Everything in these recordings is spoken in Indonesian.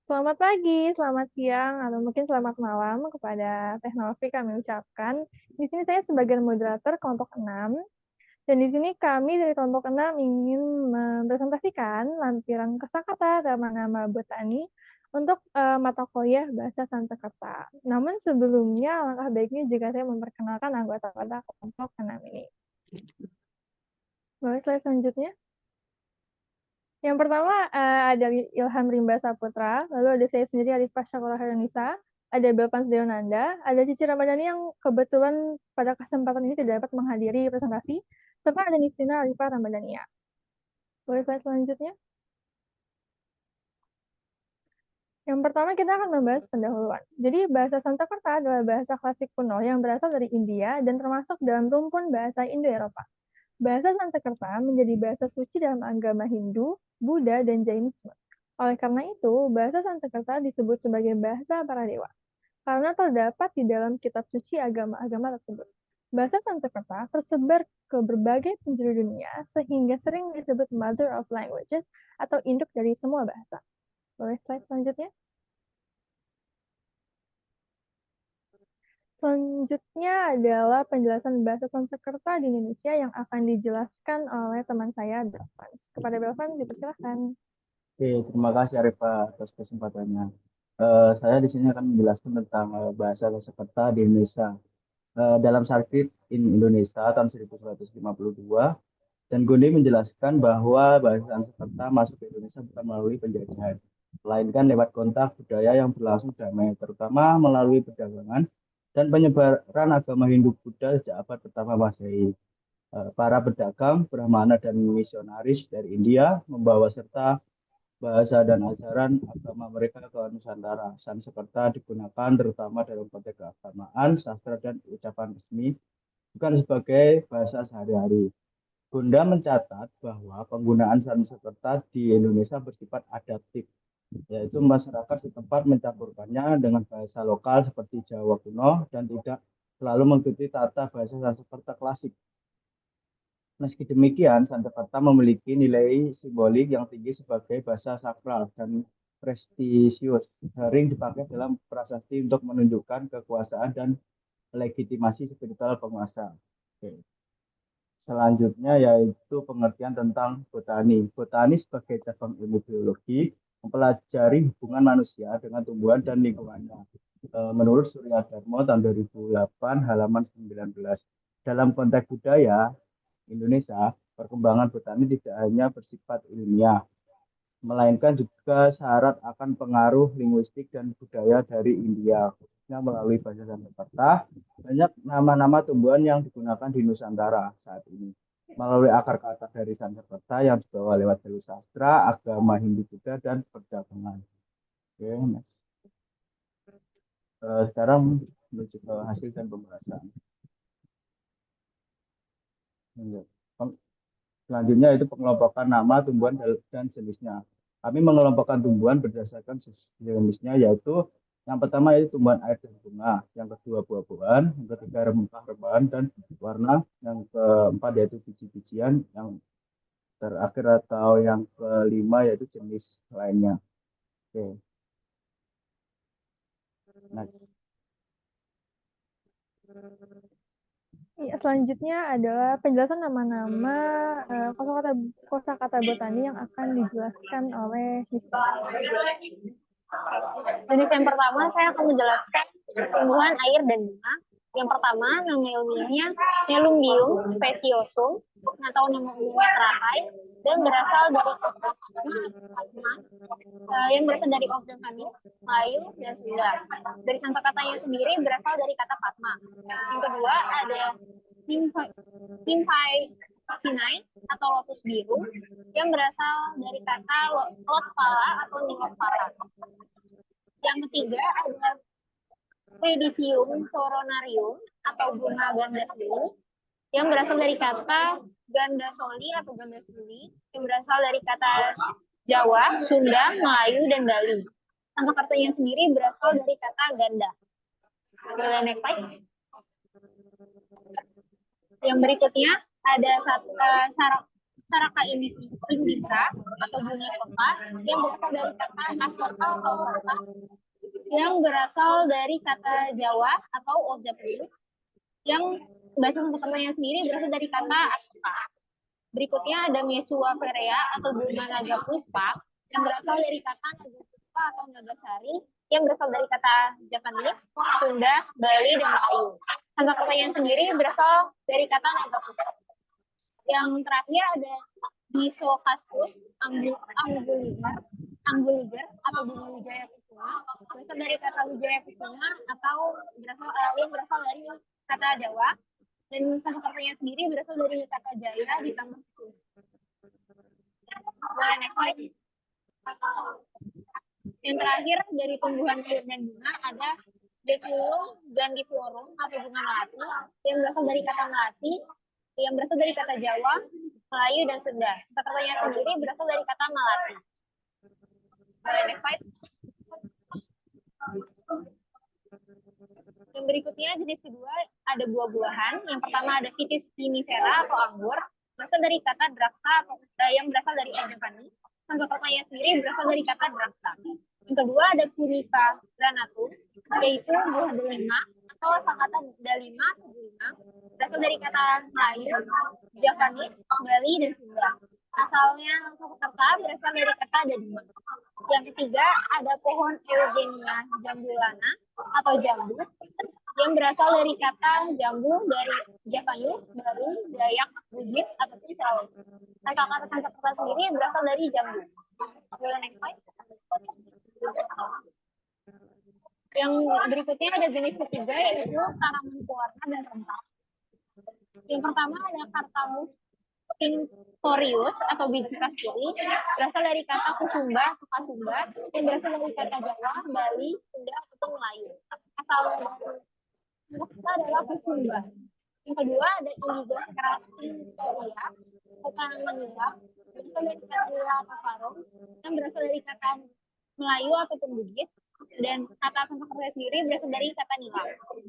Selamat pagi, selamat siang, atau mungkin selamat malam kepada teknologi kami ucapkan. Di sini saya sebagai moderator kelompok 6, dan di sini kami dari kelompok 6 ingin mempresentasikan lampiran kosakata dan nama botani untuk mata kuliah Bahasa Sanskerta. Namun sebelumnya, alangkah baiknya jika saya memperkenalkan anggota-anggota kelompok 6 ini. Boleh slide selanjutnya? Yang pertama ada Ilham Rimba Saputra, lalu ada saya sendiri Arifah Syakola Hayanisa, ada Belvans Deonanda, ada Cici Ramadhani yang kebetulan pada kesempatan ini tidak dapat menghadiri presentasi, serta ada Nistina Arifah Ramadhania. Boleh slide selanjutnya? Yang pertama kita akan membahas pendahuluan. Jadi bahasa Sanskerta adalah bahasa klasik kuno yang berasal dari India dan termasuk dalam rumpun bahasa Indo-Eropa. Bahasa Sanskerta menjadi bahasa suci dalam agama Hindu, Buddha, dan Jainisme. Oleh karena itu, bahasa Sanskerta disebut sebagai bahasa para dewa, karena terdapat di dalam kitab suci agama-agama tersebut. Bahasa Sanskerta tersebar ke berbagai penjuru dunia, sehingga sering disebut Mother of Languages atau induk dari semua bahasa. Boleh slide selanjutnya? Selanjutnya adalah penjelasan bahasa Sanskerta di Indonesia yang akan dijelaskan oleh teman saya, Belvans. Kepada Belvans, dipersilakan. Oke, terima kasih Arifah atas kesempatannya. Saya di sini akan menjelaskan tentang bahasa Sanskerta di Indonesia. Dalam Sanskrit in Indonesia tahun 1152, dan Gundi menjelaskan bahwa bahasa Sanskerta masuk ke Indonesia bukan melalui penjajahan, melainkan lewat kontak budaya yang berlangsung damai, terutama melalui perdagangan dan penyebaran agama Hindu-Buddha sejak abad pertama Masehi. Para pedagang, Brahmana, dan misionaris dari India membawa serta bahasa dan ajaran agama mereka ke Nusantara. Sanskerta digunakan terutama dalam konteks keagamaan, sastra, dan ucapan resmi, bukan sebagai bahasa sehari-hari. Bunda mencatat bahwa penggunaan Sanskerta di Indonesia bersifat adaptif, yaitu masyarakat setempat mencampurkannya dengan bahasa lokal seperti Jawa kuno dan tidak selalu mengikuti tata bahasa Sanskerta klasik. Meski demikian, Sanskerta memiliki nilai simbolik yang tinggi sebagai bahasa sakral dan prestisius, sering dipakai dalam prasasti untuk menunjukkan kekuasaan dan legitimasi spiritual penguasa. Oke. Selanjutnya yaitu pengertian tentang botani. Botani sebagai cabang ilmu biologi mempelajari hubungan manusia dengan tumbuhan dan lingkungannya. Menurut Surya Dharma tahun 2008 halaman 19. Dalam konteks budaya, Indonesia, perkembangan botani tidak hanya bersifat ilmiah, melainkan juga syarat akan pengaruh linguistik dan budaya dari India, khususnya melalui bahasa Sanskerta. Banyak nama-nama tumbuhan yang digunakan di Nusantara saat ini. Melalui akar kata dari Sanskerta yang dibawa lewat jalur sastra, agama Hindu-Buddha, dan perdagangan. Oke, next. Sekarang menuju ke hasil dan pembahasan. Selanjutnya itu pengelompokan nama tumbuhan dan jenisnya. Kami mengelompokkan tumbuhan berdasarkan jenisnya, yaitu yang pertama itu tumbuhan air dan bunga, yang kedua buah-buahan, yang ketiga rempah-rempahan dan warna, yang keempat yaitu biji-bijian, yang terakhir atau yang kelima yaitu jenis lainnya. Oke, next. Ya, selanjutnya adalah penjelasan nama-nama kosakata kosakata botani yang akan dijelaskan oleh Nistina. Jenis yang pertama saya akan menjelaskan tumbuhan air dan bunga. Yang pertama nama ilmiahnya Nelumbium speciosum atau nama umumnya teratai dan berasal dari Padma yang berasal dari Ogham Melayu dan Sunda. Dari katanya sendiri berasal dari kata Padma. Yang kedua ada Nymphaea Sinai atau lotus biru yang berasal dari kata lot pala atau nilot para. Yang ketiga adalah Pedicium coronarium atau bunga ganda suli yang berasal dari kata ganda soli atau ganda suli yang berasal dari kata Jawa, Sunda, Melayu, dan Bali. Sanskertanya sendiri berasal dari kata ganda. Boleh next slide. Yang berikutnya ada syarat Saraka indica atau bunga kota yang berasal dari kata asoka atau sota yang berasal dari kata Jawa atau Old Japanese yang bahasa Sanskertanya sendiri berasal dari kata asoka. Berikutnya ada Mesua Perea atau bunga naga puspa yang berasal dari kata naga puspa atau nagasari yang berasal dari kata Japanese, Sunda, Bali, dan Melayu. Sanskertanya sendiri berasal dari kata naga puspa. Yang terakhir ada Disocastus angguliger atau bunga wijaya kusuma berasal dari kata wijaya kusuma atau yang berasal dari kata Jawa, dan Sanskertanya sendiri berasal dari kata Jaya ditambah kusuma. Boleh next slide. Yang terakhir dari tumbuhan air dan bunga ada Declinum grandiflorum atau bunga melati yang berasal dari kata melati yang berasal dari kata Jawa, Melayu, dan Sunda. Sanskertanya sendiri berasal dari kata malati. Boleh next slide. Yang berikutnya jenis kedua ada buah-buahan. Yang pertama ada Vitis vinifera atau anggur berasal dari kata drakta atau yang berasal dari Japanese. Sanskertanya sendiri berasal dari kata drakta. Yang kedua ada Punica granatum yaitu buah delima atau kata dalima atau delima berasal dari kata Melayu, Javanese, Bali, dan Sunda. Asalnya Sanskerta berasal dari kata delima. Yang ketiga ada pohon Eugenia jambulana atau jambu yang berasal dari kata jambu dari Javanese, Bali, Dayak, Bugis, ataupun Sulawesi. Kata-kata Sanskerta sendiri berasal dari jambu. Boleh next slide. Yang berikutnya ada jenis ketiga yaitu tanaman pewarna dan rempah. Yang pertama ada Cartamus tinctorius atau biji kasturi berasal dari kata kusumba atau kasumba yang berasal dari kata Jawa, Bali, Sunda, ataupun Melayu. Asalnya dari kata adalah kusumba. Yang kedua ada Indigo crassintoria atau tanaman nila berasal dari kata nila atau sarung yang berasal dari kata Melayu ataupun Bugis, dan kata Sanskerta sendiri berasal dari kata nila.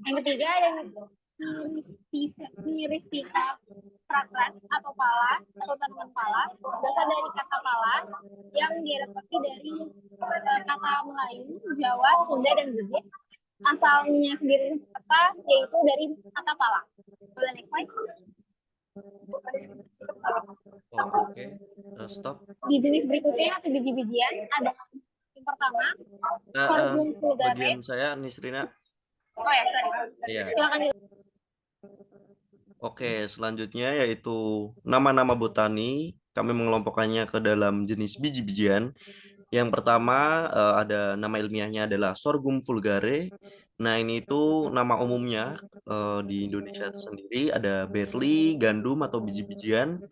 Yang ketiga ada Myristica fragrans atau pala atau tanaman pala berasal dari kata pala yang diadaptasi dari kata Melayu, Jawa, Sunda, dan Bugis. Asalnya sendiri kata yaitu dari kata pala. Boleh next slide. Oke, stop. Di jenis berikutnya atau biji-bijian ada yang pertama sorghum vulgare. Bagian saya Nisrina. Oh ya, sorry. Iya. Silakan. Oke, selanjutnya yaitu nama-nama botani. Kami mengelompokkannya ke dalam jenis biji-bijian. Yang pertama ada nama ilmiahnya adalah Sorghum vulgare. Nah, ini itu nama umumnya di Indonesia sendiri ada barley, gandum atau biji-bijian.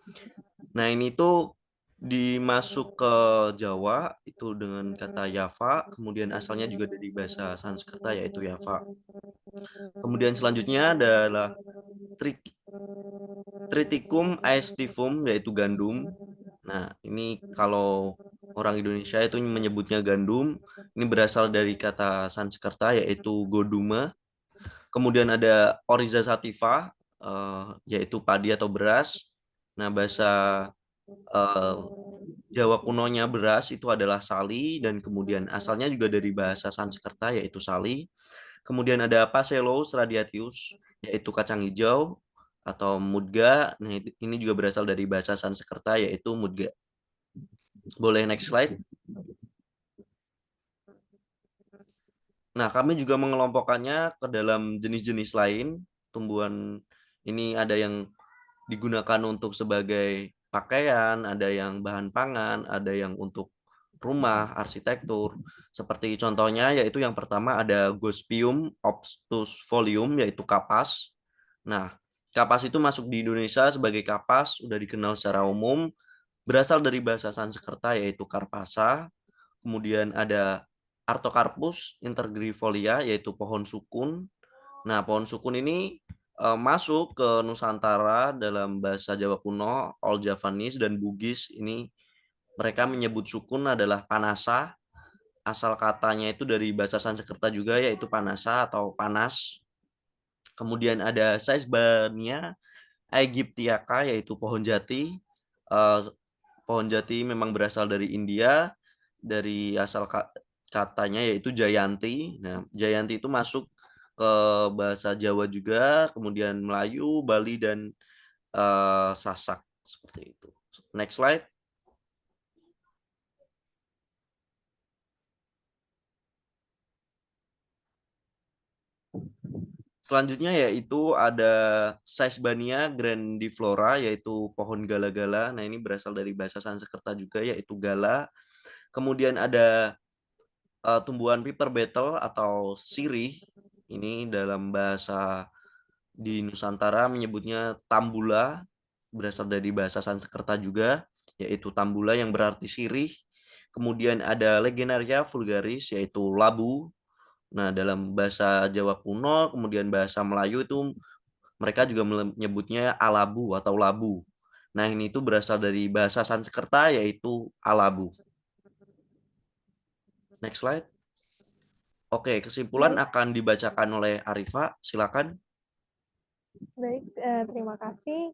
Nah, ini tuh dimasuk ke Jawa itu dengan kata Java, kemudian asalnya juga dari bahasa Sanskerta yaitu Java. Kemudian selanjutnya adalah Triticum aestivum yaitu gandum. Nah, ini kalau orang Indonesia itu menyebutnya gandum. Ini berasal dari kata Sanskerta yaitu goduma. Kemudian ada Oryza sativa yaitu padi atau beras. Nah, bahasa Jawa kunonya beras itu adalah sali dan kemudian asalnya juga dari bahasa Sanskerta yaitu sali. Kemudian ada Phaseolus radiatius yaitu kacang hijau atau mudga. Nah, ini juga berasal dari bahasa Sanskerta yaitu mudga. Boleh next slide. Nah, kami juga mengelompokkannya ke dalam jenis-jenis lain. Tumbuhan ini ada yang digunakan untuk sebagai pakaian, ada yang bahan pangan, ada yang untuk rumah, arsitektur. Seperti contohnya yaitu yang pertama ada Gospium obtusfolium yaitu kapas. Nah, kapas itu masuk di Indonesia sebagai kapas, sudah dikenal secara umum, berasal dari bahasa Sanskerta yaitu karpasa. Kemudian ada Artocarpus intergrifolia yaitu pohon sukun. Nah, pohon sukun ini masuk ke Nusantara dalam bahasa Jawa kuno, Old Javanese dan Bugis. Ini mereka menyebut sukun adalah panasa. Asal katanya itu dari bahasa Sanskerta juga yaitu panasa atau panas. Kemudian ada Caesbania aegyptiaca yaitu pohon jati. Eh, pohon jati memang berasal dari India, dari asal katanya yaitu Jayanti. Nah, Jayanti itu masuk ke bahasa Jawa juga, kemudian Melayu, Bali, dan Sasak seperti itu. Next slide. Selanjutnya yaitu ada Caesbania grandiflora, yaitu pohon gala-gala. Nah, ini berasal dari bahasa Sanskerta juga, yaitu gala. Kemudian ada tumbuhan paper beetle atau sirih. Ini dalam bahasa di Nusantara menyebutnya tambula, berasal dari bahasa Sanskerta juga, yaitu tambula yang berarti sirih. Kemudian ada Lagenaria vulgaris, yaitu labu. Nah, dalam bahasa Jawa kuno, kemudian bahasa Melayu itu mereka juga menyebutnya alabu atau labu. Nah, ini itu berasal dari bahasa Sanskerta yaitu alabu. Next slide. Oke, kesimpulan Baik, akan dibacakan oleh Arifa. Silakan. baik. Terima kasih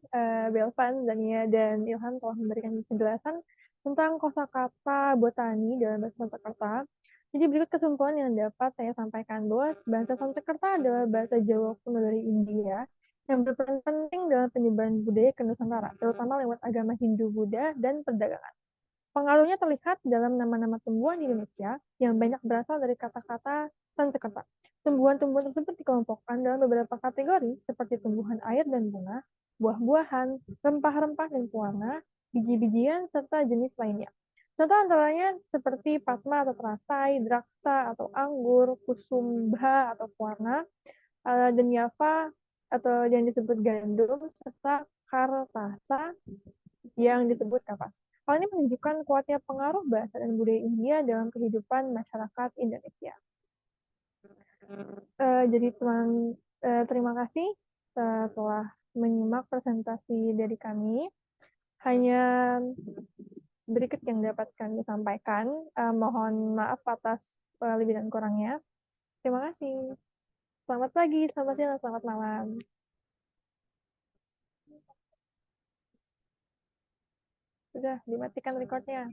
Belvan, Zania, dan Ilham telah memberikan penjelasan tentang kosakata botani dalam bahasa Sanskerta. Jadi berikut kesimpulan yang dapat saya sampaikan bahwa bahasa Sanskerta adalah bahasa Jawa kuno dari India yang berperan penting dalam penyebaran budaya ke Nusantara, terutama lewat agama Hindu-Buddha dan perdagangan. Pengaruhnya terlihat dalam nama-nama tumbuhan di Indonesia yang banyak berasal dari kata-kata Sanskerta. Tumbuhan-tumbuhan tersebut dikelompokkan dalam beberapa kategori seperti tumbuhan air dan bunga, buah-buahan, rempah-rempah dan pewarna, biji-bijian, serta jenis lainnya. Contoh antaranya seperti patma atau teratai, draksa atau anggur, kusumba atau pewarna, dan yava atau yang disebut gandum, serta kartasa yang disebut kapas. Hal ini menunjukkan kuatnya pengaruh bahasa dan budaya India dalam kehidupan masyarakat Indonesia. Jadi terima kasih telah menyimak presentasi dari kami. Hanya berikut yang dapat kami sampaikan. Mohon maaf atas lebih dan kurangnya. Terima kasih. Selamat pagi, selamat siang, selamat malam. Sudah dimatikan recordnya.